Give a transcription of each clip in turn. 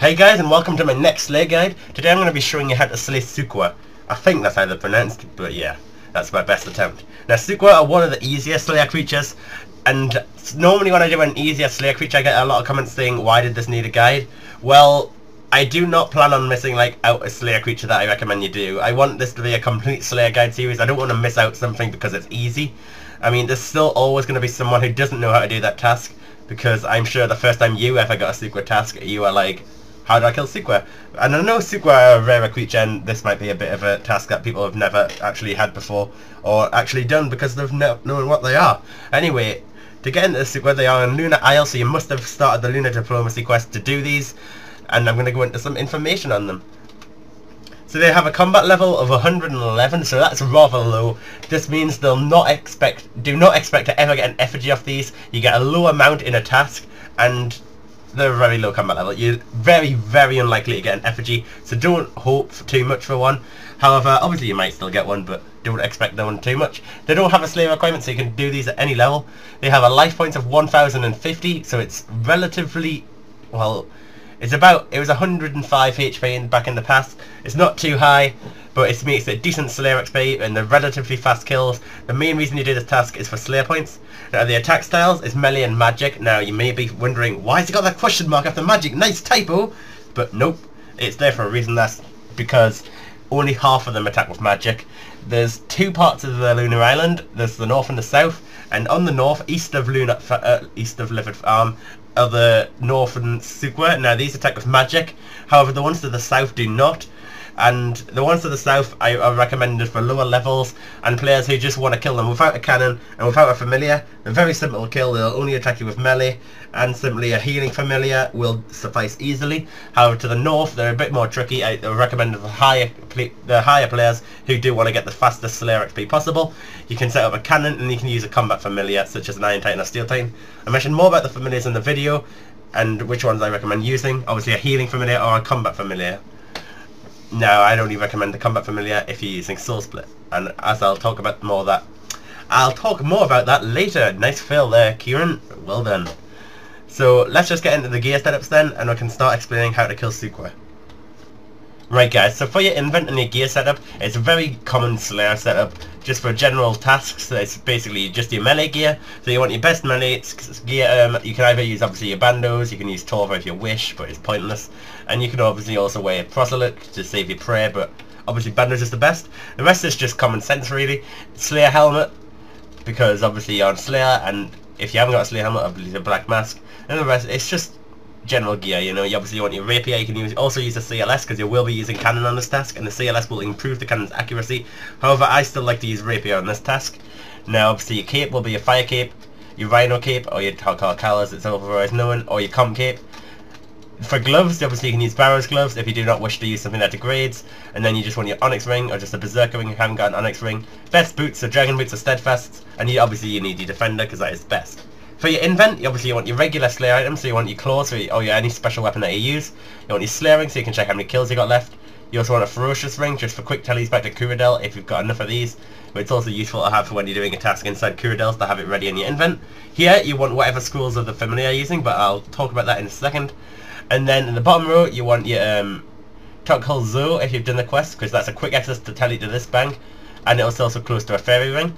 Hey guys, and welcome to my next slay guide. Today I'm going to be showing you how to slay Suqah. I think that's how they're pronounced, but yeah, that's my best attempt. Now Suqah are one of the easier slayer creatures, and normally when I do an easier slayer creature I get a lot of comments saying, why did this need a guide? Well, I do not plan on missing out a slayer creature that I recommend you do. I want this to be a complete slayer guide series. I don't want to miss out something because it's easy. I mean, there's still always going to be someone who doesn't know how to do that task, because I'm sure the first time you ever got a Suqah task, you were like, how do I kill Suqah? And I know Suqah are a rarer creature, and this might be a bit of a task that people have never actually had before, or actually done because they've not known what they are. Anyway, to get into Suqah, they are in Lunar Isle, so you must have started the Lunar Diplomacy quest to do these, and I'm going to go into some information on them. So they have a combat level of 111, so that's rather low. This means do not expect to ever get an effigy off these. You get a low amount in a task, and they're a very low combat level. You're very, very unlikely to get an effigy, so don't hope for too much for one. However, obviously you might still get one, but don't expect no one too much. They don't have a slayer requirement, so you can do these at any level. They have a life points of 1050, so it's relatively, well, it was 105 HP back in the past. It's not too high, but it makes it decent Slayer XP, and they're relatively fast kills. The main reason you do this task is for Slayer points. Now the attack styles is melee and magic. Now you may be wondering, why has it got that question mark after magic? Nice typo! But nope, it's there for a reason. That's because only half of them attack with magic. There's two parts of the Lunar Island. There's the north and the south, and on the north, east of Livid Farm, are the northern Suqah. Now these attack with magic, however the ones to the south do not, and the ones to the south I recommended for lower levels and players who just want to kill them without a cannon and without a familiar. They're very simple to kill. They'll only attack you with melee, and simply a healing familiar will suffice easily. However, to the north they're a bit more tricky. I recommend the higher players who do want to get the fastest Slayer XP possible. You can set up a cannon, and you can use a combat familiar such as an Iron Titan or Steel Titan. I mentioned more about the familiars in the video and which ones I recommend using. Obviously a healing familiar or a combat familiar. Now I only recommend the combat familiar if you're using Soul Split, and as I'll talk more about that later. Nice fill there, Kieren. Well done. So let's just get into the gear setups then, and I can start explaining how to kill Suqah. Right guys, so for your invent and your gear setup, it's a very common Slayer setup just for general tasks. So it's basically just your melee gear. So you want your best melee gear. You can either use obviously your bandos, you can use Torva if you wish, but it's pointless. And you can obviously also wear a proselyte to save your prayer, but obviously bandos is the best. The rest is just common sense really. Slayer helmet, because obviously you're on Slayer, and if you haven't got a Slayer helmet, obviously a black mask. And the rest, it's just general gear, you know. You obviously want your rapier. You can also use a CLS because you will be using cannon on this task, and the CLS will improve the cannon's accuracy. However, I still like to use rapier on this task. Now obviously your cape will be your fire cape, your rhino cape, or your Tarkal as it's otherwise known, or your com cape. For gloves, obviously you can use Barrow's gloves if you do not wish to use something that degrades, and then you just want your Onyx ring or just a Berserker ring if you haven't got an Onyx ring. Best boots are Dragon boots or Steadfasts, and obviously you need your Defender because that is best. For your invent, obviously you want your regular Slayer items, so you want your claws or any special weapon that you use. You want your Slayer ring so you can check how many kills you got left. You also want a Ferocious ring just for quick tellies back to Kuradel if you've got enough of these. But it's also useful to have for when you're doing a task inside Kuradels to have it ready in your invent. Here you want whatever scrolls of the familiar you're using, but I'll talk about that in a second. And then in the bottom row you want your Tokal Zoo if you've done the quest, because that's a quick access to telly to this bank, and it's also close to a fairy ring.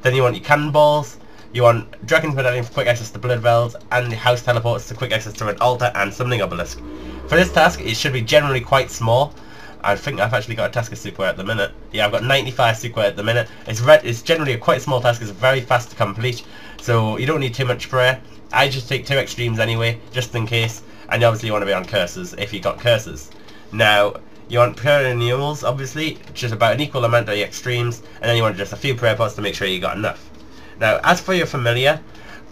Then you want your cannonballs. You want Dragon Medallion for quick access to Blood Velds, and the House Teleports to quick access to an altar and Summoning Obelisk. For this task, it should be generally quite small. I think I've actually got a task of Suqah at the minute. Yeah, I've got 95 Suqah at the minute. It's generally a quite small task. It's very fast to complete, so you don't need too much prayer. I just take 2 extremes anyway, just in case. And obviously you want to be on curses if you got curses. Now, you want perennials, obviously, just about an equal amount of your extremes, and then you want just a few prayer pots to make sure you got enough. Now, as for your familiar,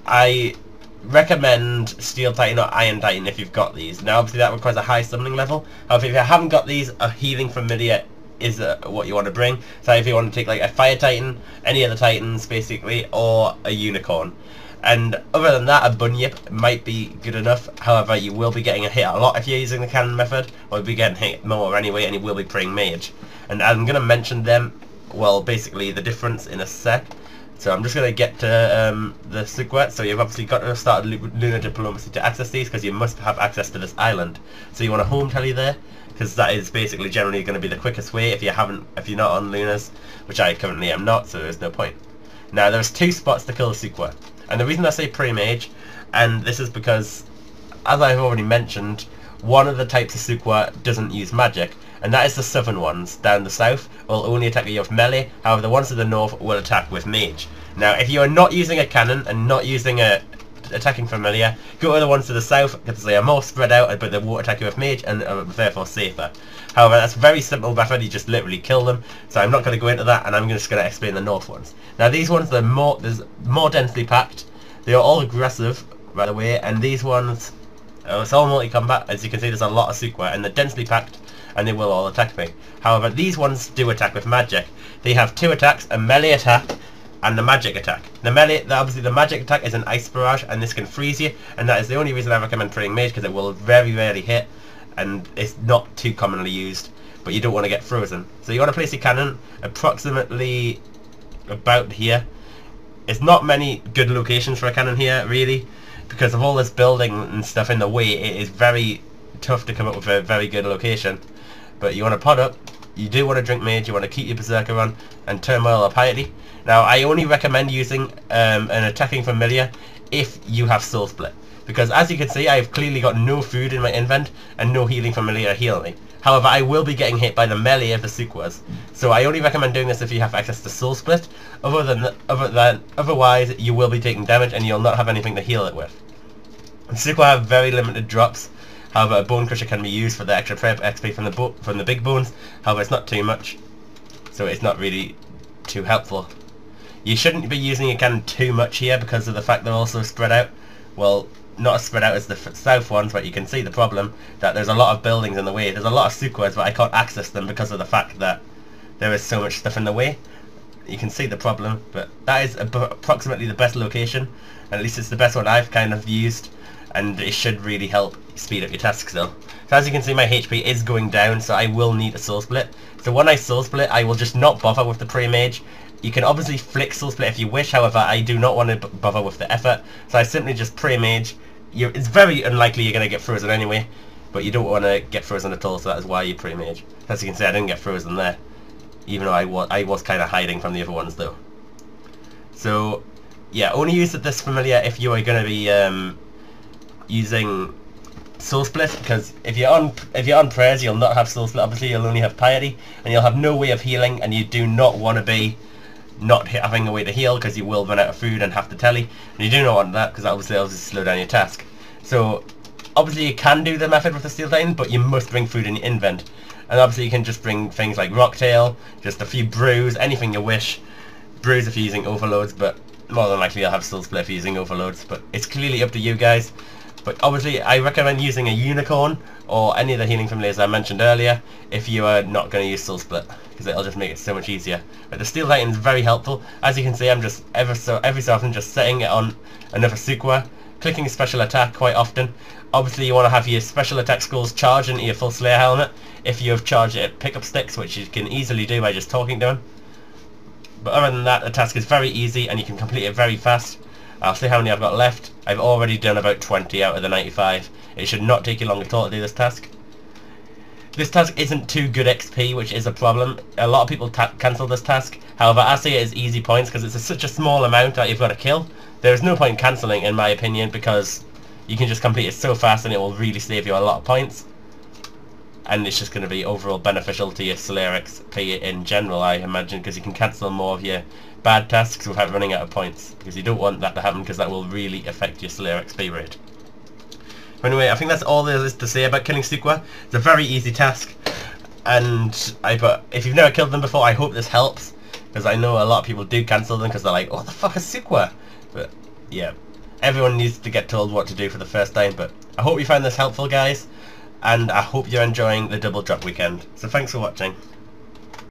I recommend Steel Titan or Iron Titan if you've got these. Now, obviously that requires a high summoning level. However, if you haven't got these, a healing familiar is what you want to bring. So if you want to take like a Fire Titan, any other Titans basically, or a Unicorn. And other than that, a Bunyip might be good enough. However, you will be getting hit a lot if you're using the cannon method, or you'll be getting hit more anyway, and you will be praying mage. And I'm going to mention them, well, basically the difference in a sec. So I'm just going to get to the Suqah. So you've obviously got to start lunar diplomacy to access these, because you must have access to this island. So you want a home tally there, because that is basically generally going to be the quickest way if you're not on lunars, which I currently am not, so there's no point. Now there's 2 spots to kill the Suqah, and the reason I say pre-mage, and this is because, as I've already mentioned, one of the types of Suqah doesn't use magic, and that is the southern ones. Down the south will only attack you with melee, however the ones to the north will attack with mage. Now if you are not using a cannon and not using a attacking familiar, go to the ones to the south, because they are more spread out but they won't attack you with mage and are therefore safer. However, that's a very simple method, you just literally kill them, so I'm not going to go into that, and I'm just going to explain the north ones. Now these ones, they're more densely packed, they are all aggressive by the way, and these ones, it's all multi-combat. As you can see, there's a lot of Suqah, and they're densely packed, and they will all attack me. However, these ones do attack with magic. They have 2 attacks, a melee attack and the magic attack. Obviously the magic attack is an ice barrage, and this can freeze you, and that is the only reason I recommend praying mage, because it will very rarely hit, and it's not too commonly used, but you don't want to get frozen. So you want to place your cannon approximately about here. It's not many good locations for a cannon here, really, because of all this building and stuff in the way. It is very tough to come up with a very good location. But you want to pod up, you do want to drink mage, you want to keep your berserker on, and turmoil or piety. Now I only recommend using an attacking familiar if you have soul split, because as you can see I've clearly got no food in my invent and no healing familiar to heal me. However, I will be getting hit by the melee of the Suqahs, so I only recommend doing this if you have access to soul split. Otherwise you will be taking damage and you'll not have anything to heal it with. Suqahs have very limited drops. However, a bone crusher can be used for the extra prep XP from the big bones. However, it's not too much, so it's not really too helpful. You shouldn't be using a cannon too much here because of the fact they're also spread out. Well, not as spread out as the south ones, but you can see the problem that there's a lot of buildings in the way. There's a lot of Suqahs, but I can't access them because of the fact that there is so much stuff in the way. You can see the problem, but that is approximately the best location, and at least it's the best one I've kind of used, and it should really help speed up your tasks though. So as you can see, my HP is going down, so I will need a soul split. So when I soul split, I will just not bother with the pre-mage. You can obviously flick soul split if you wish, however I do not want to bother with the effort, so I simply just pre-mage. It's very unlikely you're going to get frozen anyway, but you don't want to get frozen at all, so that is why you pre-mage. As you can see, I didn't get frozen there, even though I was kind of hiding from the other ones though. So yeah, only use this familiar if you are going to be using soul split, because if you're on prayers, you'll not have soul split. Obviously you'll only have piety, and you'll have no way of healing, and you do not want to be not having a way to heal, because you will run out of food and have to telly, and you do not want that, because obviously it'll just slow down your task. So obviously you can do the method with the steel titan, but you must bring food in your invent, and obviously you can just bring things like rocktail, just a few brews, anything you wish. Brews if you're using overloads, but more than likely you'll have soul split if you're using overloads, but it's clearly up to you guys. But obviously I recommend using a unicorn or any of the healing familiars I mentioned earlier if you are not going to use soul split, because it'll just make it so much easier. But the steel titan is very helpful. As you can see, I'm just every so often just setting it on another Suqah, clicking special attack quite often. Obviously you want to have your special attack scrolls charge into your full slayer helmet if you have charged it at pickup sticks, which you can easily do by just talking to him. But other than that, the task is very easy and you can complete it very fast. I'll see how many I've got left. I've already done about 20 out of the 95. It should not take you long at all to do this task. This task isn't too good XP, which is a problem. A lot of people cancel this task. However, I see it as easy points because it's such a small amount that you've got to kill. There is no point cancelling, in my opinion, because you can just complete it so fast and it will really save you a lot of points. And it's just going to be overall beneficial to your Slayer XP in general, I imagine, because you can cancel more of your bad tasks without running out of points, because you don't want that to happen, because that will really affect your Slayer XP rate. But anyway, I think that's all there is to say about killing Suqah. It's a very easy task, and if you've never killed them before, I hope this helps, because I know a lot of people do cancel them because they're like, oh, what the fuck is Suqah? But yeah, everyone needs to get told what to do for the first time. But I hope you found this helpful, guys, and I hope you're enjoying the double drop weekend. So thanks for watching.